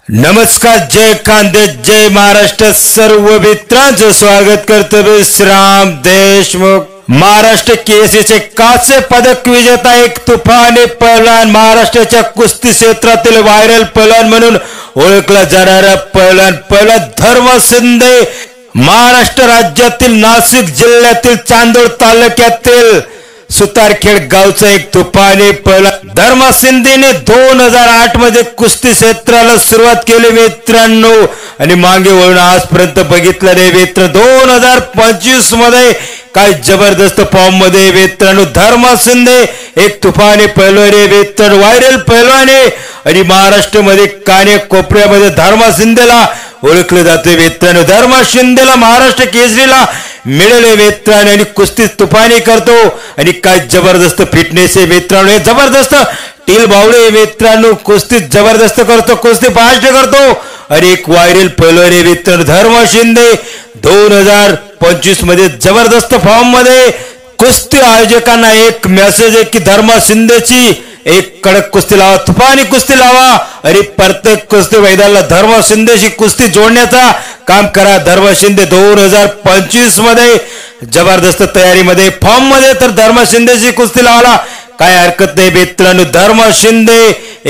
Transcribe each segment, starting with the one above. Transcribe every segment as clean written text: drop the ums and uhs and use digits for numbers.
नमस्कार, जय खानदेश, जय महाराष्ट्र। सर्व मित्रांचं स्वागत करतो विश्राम देशमुख। महाराष्ट्र केसरीचे कांस्य पदक विजेता एक तुफानी पहलवान, महाराष्ट्राच्या कुस्ती क्षेत्रातील व्हायरल पहलवान म्हणून ओळखला जाणारा पहलवान धर्म शिंदे, महाराष्ट्र राज्यातील नाशिक जिल्ह्यातील चांदोड तालुक्यातील सुतारखेड गावचा एक तुफानी पहलवान धर्म शिंदेने 2008 मध्ये कुस्ती क्षेत्राला सुरुवात केली मित्रांनो, आणि मागे वळून आजपर्यंत बघितलं नाही मित्र। 2025 मध्ये काय जबरदस्त फॉर्म मध्ये मित्रांनो धर्म शिंदे एक तुफानी पहलवान आहे मित्रांनो, व्हायरल पहलवान आहे आणि महाराष्ट्रामध्ये कानेकोपऱ्यामध्ये धर्म शिंदेला ओळखले जाते मित्रांनो। धर्म शिंदेला महाराष्ट्र केसरीला मिळाले मित्रांनो, आणि कुस्ती तुफानी करतो आणि काय जबरदस्त फिटनेस आहे मित्रांनो, हे जबरदस्त टील बावळे मित्रांनो, कुस्ती जबरदस्त करतो, कुस्ती फास्ट करतो आणि एक व्हायरल पहलवान आहे मित्रांनो धर्म शिंदे। 2025 मध्ये जबरदस्त फॉर्म मध्ये कुस्ती आयोजकांना एक मेसेज आहे की धर्म शिंदेची एक कडक कुस्ती लावा, तुफानी कुस्ती लावा आणि प्रत्येक कुस्ती मैदानाला धर्म शिंदेशी कुस्ती जोडण्याचा काम करा। धर्म शिंदे 2025 मध्ये जबरदस्त तयारीमध्ये फॉर्म मध्ये, तर धर्म शिंदेशी कुस्ती लावायला काय हरकत नाही मित्रांनो। धर्म शिंदे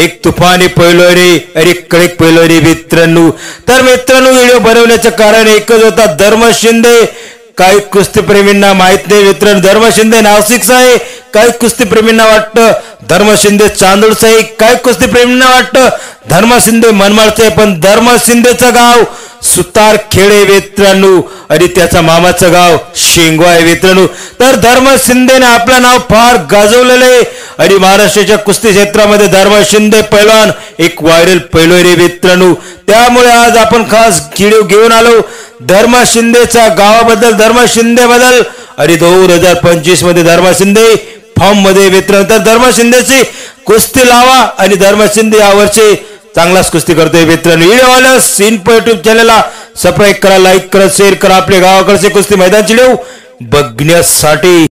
एक तुफानी पहलवान आणि कडक पहलवान मित्रांनो। तर मित्रांनो व्हिडिओ बनवण्याचं कारण एकच होता, धर्म शिंदे काही कुस्ती प्रेमींना माहित नाही मित्रांनो, धर्म शिंदे नाशिकचा आहे, काही कुस्ती प्रेमींना वाटतं धर्म शिंदे चांदोडचा आहे, काही कुस्ती प्रेमींना वाटतं धर्म शिंदे मनमाडचा आहे, पण धर्म शिंदेचं गाव सुतारखेड मित्रांनो आणि त्याचा मामाचं गाव शेंगवा आहे मित्रांनो। तर धर्म शिंदेने आपलं नाव फार गाजवलेलं आहे आणि महाराष्ट्राच्या कुस्ती क्षेत्रामध्ये धर्म शिंदे पहलवान एक व्हायरल पहलवान आहे मित्रांनो। त्यामुळे आज आपण खास व्हिडिओ घेऊन आलो धर्म शिंदेच्या गावाबद्दल, धर्म शिंदे बद्दल, आणि 2025 मध्ये धर्म शिंदे फॉर्म मध्ये मित्रांनो। तर धर्म शिंदेची कुस्ती लावा आणि धर्म शिंदे यावरचे चांगलाच कुस्ती करतोय मित्रांनो। व्हिडिओला सीन YouTube चॅनलला सबस्क्राइब करा, लाईक करा, शेअर करा, आपल्या गावाकडचे कुस्ती मैदानची व्हिडिओ बघण्यासाठी।